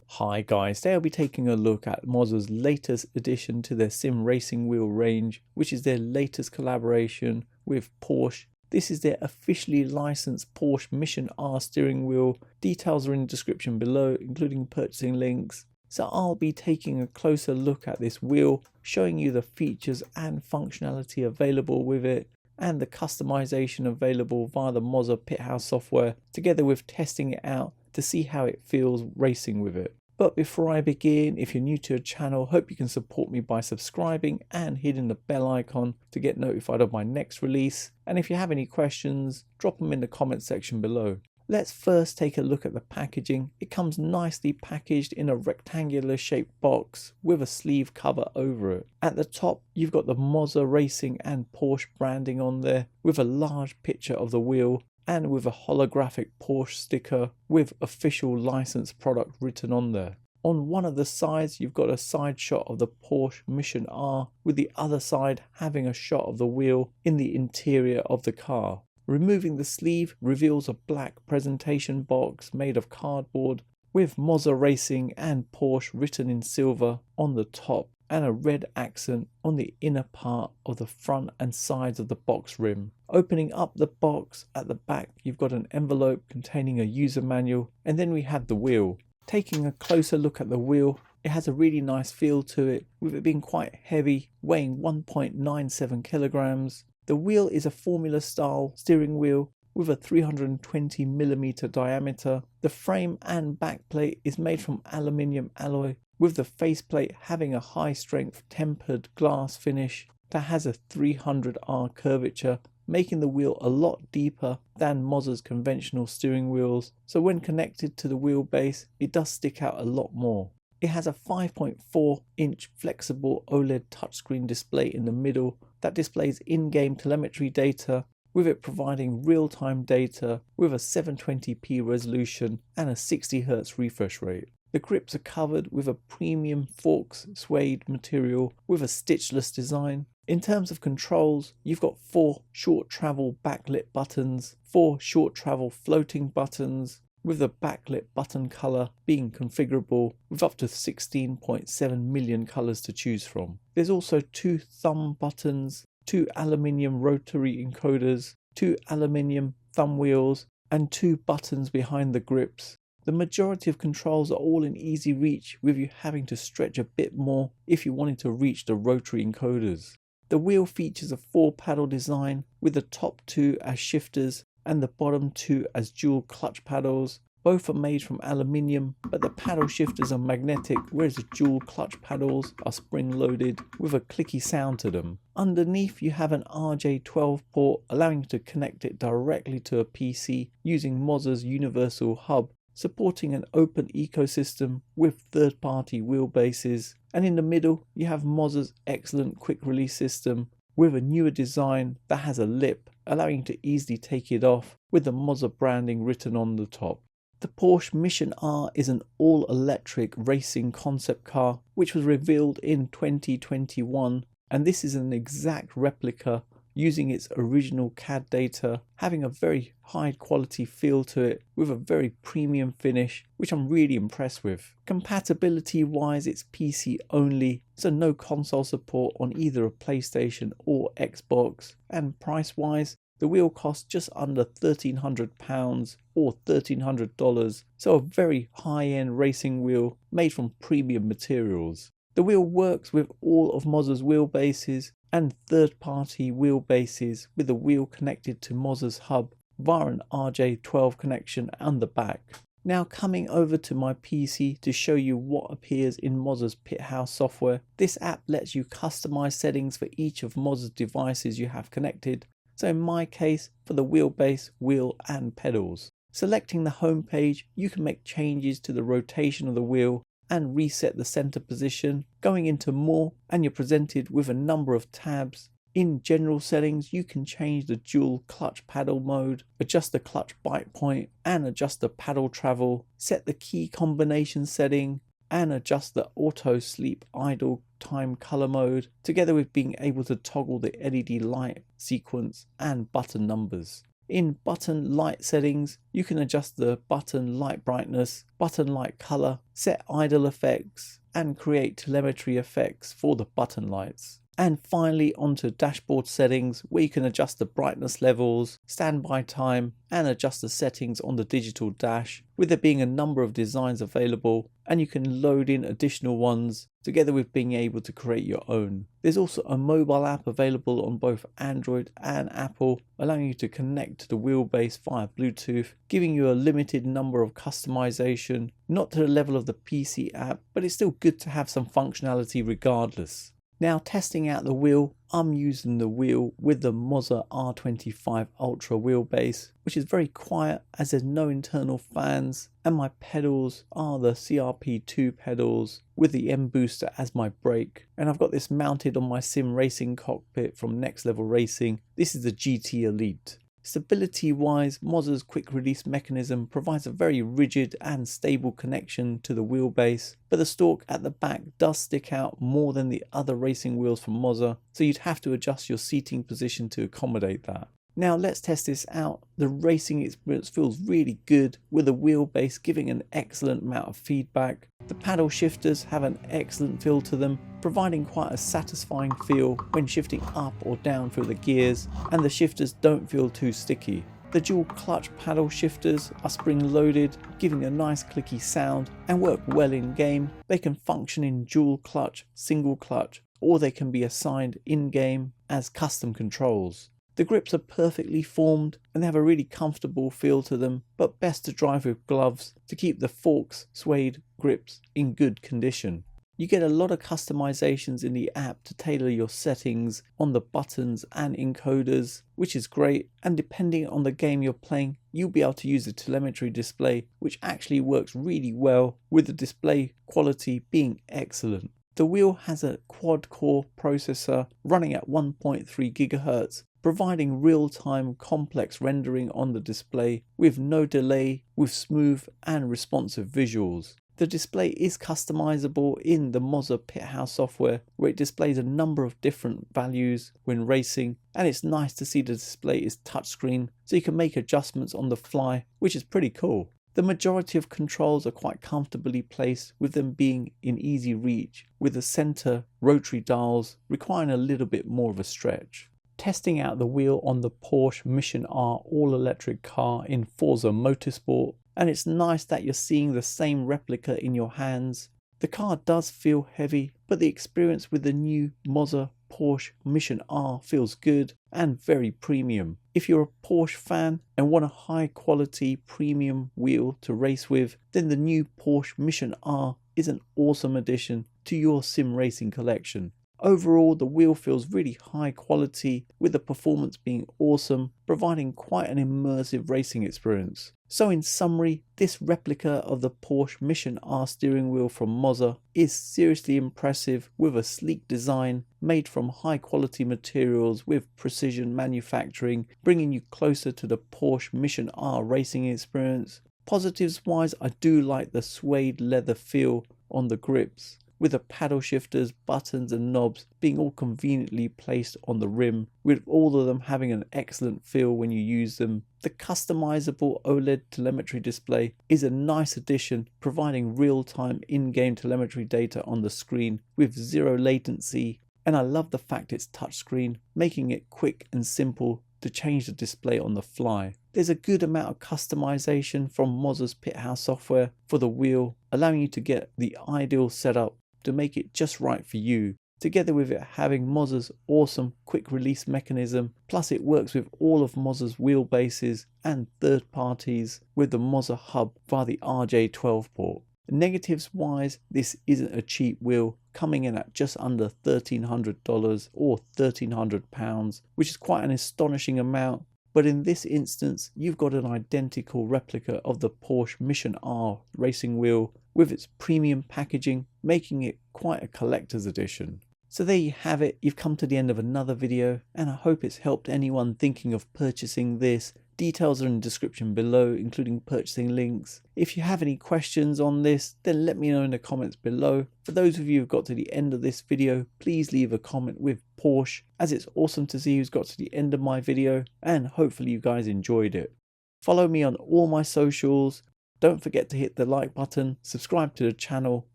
Hi guys, today I'll be taking a look at Moza's latest addition to their sim racing wheel range, which is their latest collaboration with Porsche. This is their officially licensed Porsche Mission R steering wheel. Details are in the description below, including purchasing links. So I'll be taking a closer look at this wheel, showing you the features and functionality available with it, and the customization available via the Moza PitHouse software, together with testing it out to see how it feels racing with it. But before I begin, if you're new to the channel, hope you can support me by subscribing and hitting the bell icon to get notified of my next release. And if you have any questions, drop them in the comment section below. Let's first take a look at the packaging. It comes nicely packaged in a rectangular shaped box with a sleeve cover over it. At the top, you've got the Moza Racing and Porsche branding on there with a large picture of the wheel and with a holographic Porsche sticker with official licensed product written on there. On one of the sides, you've got a side shot of the Porsche Mission R, with the other side having a shot of the wheel in the interior of the car. Removing the sleeve reveals a black presentation box made of cardboard with Moza Racing and Porsche written in silver on the top and a red accent on the inner part of the front and sides of the box rim. Opening up the box at the back, you've got an envelope containing a user manual, and then we have the wheel. Taking a closer look at the wheel, it has a really nice feel to it, with it being quite heavy, weighing 1.97 kilograms. The wheel is a Formula style steering wheel with a 320mm diameter. The frame and backplate is made from aluminium alloy, with the faceplate having a high strength tempered glass finish that has a 300R curvature, making the wheel a lot deeper than Moza's conventional steering wheels, so when connected to the wheelbase it does stick out a lot more. It has a 5.4-inch flexible OLED touchscreen display in the middle that displays in-game telemetry data, with it providing real-time data with a 720p resolution and a 60Hz refresh rate. The grips are covered with a premium Forks suede material with a stitchless design. In terms of controls, you've got 4 short travel backlit buttons, 4 short travel floating buttons, with the backlit button color being configurable with up to 16.7 million colors to choose from. There's also 2 thumb buttons, 2 aluminium rotary encoders, 2 aluminium thumb wheels, and 2 buttons behind the grips. The majority of controls are all in easy reach, with you having to stretch a bit more if you wanted to reach the rotary encoders. The wheel features a 4-paddle design, with the top 2 as shifters and the bottom 2 as dual clutch paddles. Both are made from aluminium, but the paddle shifters are magnetic, whereas the dual clutch paddles are spring loaded with a clicky sound to them. Underneath you have an RJ12 port, allowing you to connect it directly to a PC using Moza's universal hub, supporting an open ecosystem with third-party wheelbases. And in the middle you have Moza's excellent quick release system with a newer design that has a lip, allowing you to easily take it off with the Moza branding written on the top. The Porsche Mission R is an all-electric racing concept car which was revealed in 2021, and this is an exact replica using its original CAD data, having a very high quality feel to it with a very premium finish, which I'm really impressed with. Compatibility wise, it's PC only, so no console support on either a PlayStation or Xbox, and price wise, the wheel costs just under £1,300 or $1,300, so a very high-end racing wheel made from premium materials. The wheel works with all of Moza's wheelbases and third-party wheelbases, with the wheel connected to Moza's hub via an RJ12 connection on the back. Now coming over to my PC to show you what appears in Moza's PitHouse software. This app lets you customize settings for each of Moza's devices you have connected. So in my case, for the wheelbase, wheel and pedals. Selecting the home page, you can make changes to the rotation of the wheel and reset the center position. Going into more, and you're presented with a number of tabs. In general settings, you can change the dual clutch paddle mode, adjust the clutch bite point and adjust the paddle travel, set the key combination setting and adjust the auto sleep idle time color mode, together with being able to toggle the LED light sequence and button numbers. In button light settings, you can adjust the button light brightness, button light color, set idle effects, and create telemetry effects for the button lights. And finally onto dashboard settings, where you can adjust the brightness levels, standby time, and adjust the settings on the digital dash, with there being a number of designs available, and you can load in additional ones together with being able to create your own. There's also a mobile app available on both Android and Apple, allowing you to connect to the wheelbase via Bluetooth, giving you a limited number of customization, not to the level of the PC app, but it's still good to have some functionality regardless. Now, testing out the wheel, I'm using the wheel with the Moza R25 Ultra wheelbase, which is very quiet as there's no internal fans, and my pedals are the CRP2 pedals with the M booster as my brake, and I've got this mounted on my sim racing cockpit from Next Level Racing. This is the GT Elite. Stability wise, Moza's quick release mechanism provides a very rigid and stable connection to the wheelbase, but the stalk at the back does stick out more than the other racing wheels from Moza, so you'd have to adjust your seating position to accommodate that. Now let's test this out. The racing experience feels really good, with the wheelbase giving an excellent amount of feedback. The paddle shifters have an excellent feel to them, providing quite a satisfying feel when shifting up or down through the gears, and the shifters don't feel too sticky. The dual clutch paddle shifters are spring loaded, giving a nice clicky sound and work well in game. They can function in dual clutch, single clutch, or they can be assigned in game as custom controls. The grips are perfectly formed and they have a really comfortable feel to them, but best to drive with gloves to keep the forks, suede grips in good condition. You get a lot of customizations in the app to tailor your settings on the buttons and encoders, which is great, and depending on the game you're playing, you'll be able to use the telemetry display, which actually works really well, with the display quality being excellent. The wheel has a quad-core processor running at 1.3 GHz, providing real-time complex rendering on the display with no delay, with smooth and responsive visuals. The display is customizable in the Moza PitHouse software, where it displays a number of different values when racing, and it's nice to see the display is touchscreen, so you can make adjustments on the fly, which is pretty cool. The majority of controls are quite comfortably placed, with them being in easy reach, with the center rotary dials requiring a little bit more of a stretch. Testing out the wheel on the Porsche Mission R all-electric car in Forza Motorsport, and it's nice that you're seeing the same replica in your hands. The car does feel heavy, but the experience with the new Moza Porsche Mission R feels good and very premium. If you're a Porsche fan and want a high quality premium wheel to race with, then the new Porsche Mission R is an awesome addition to your sim racing collection. Overall, the wheel feels really high quality, with the performance being awesome, providing quite an immersive racing experience. So in summary, this replica of the Porsche Mission R steering wheel from Moza is seriously impressive, with a sleek design made from high quality materials with precision manufacturing, bringing you closer to the Porsche Mission R racing experience. Positives wise, I do like the suede leather feel on the grips, with the paddle shifters, buttons and knobs being all conveniently placed on the rim, with all of them having an excellent feel when you use them. The customizable OLED telemetry display is a nice addition, providing real-time in-game telemetry data on the screen with zero latency, and I love the fact it's touchscreen, making it quick and simple to change the display on the fly. There's a good amount of customization from Moza's PitHouse software for the wheel, allowing you to get the ideal setup to make it just right for you, together with it having Moza's awesome quick release mechanism, plus it works with all of Moza's wheelbases and third parties with the Moza hub via the RJ12 port. Negatives wise, this isn't a cheap wheel, coming in at just under $1,300 or £1,300, which is quite an astonishing amount. But in this instance, you've got an identical replica of the Porsche Mission R racing wheel with its premium packaging, making it quite a collector's edition. So there you have it, you've come to the end of another video, and I hope it's helped anyone thinking of purchasing this Details are in the description below, including purchasing links. If you have any questions on this, then let me know in the comments below. For those of you who've got to the end of this video, please leave a comment with Porsche, as it's awesome to see who's got to the end of my video, and hopefully you guys enjoyed it. Follow me on all my socials. Don't forget to hit the like button, subscribe to the channel,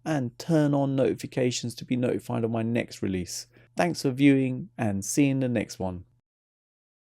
and turn on notifications to be notified of my next release. Thanks for viewing, and see you in the next one.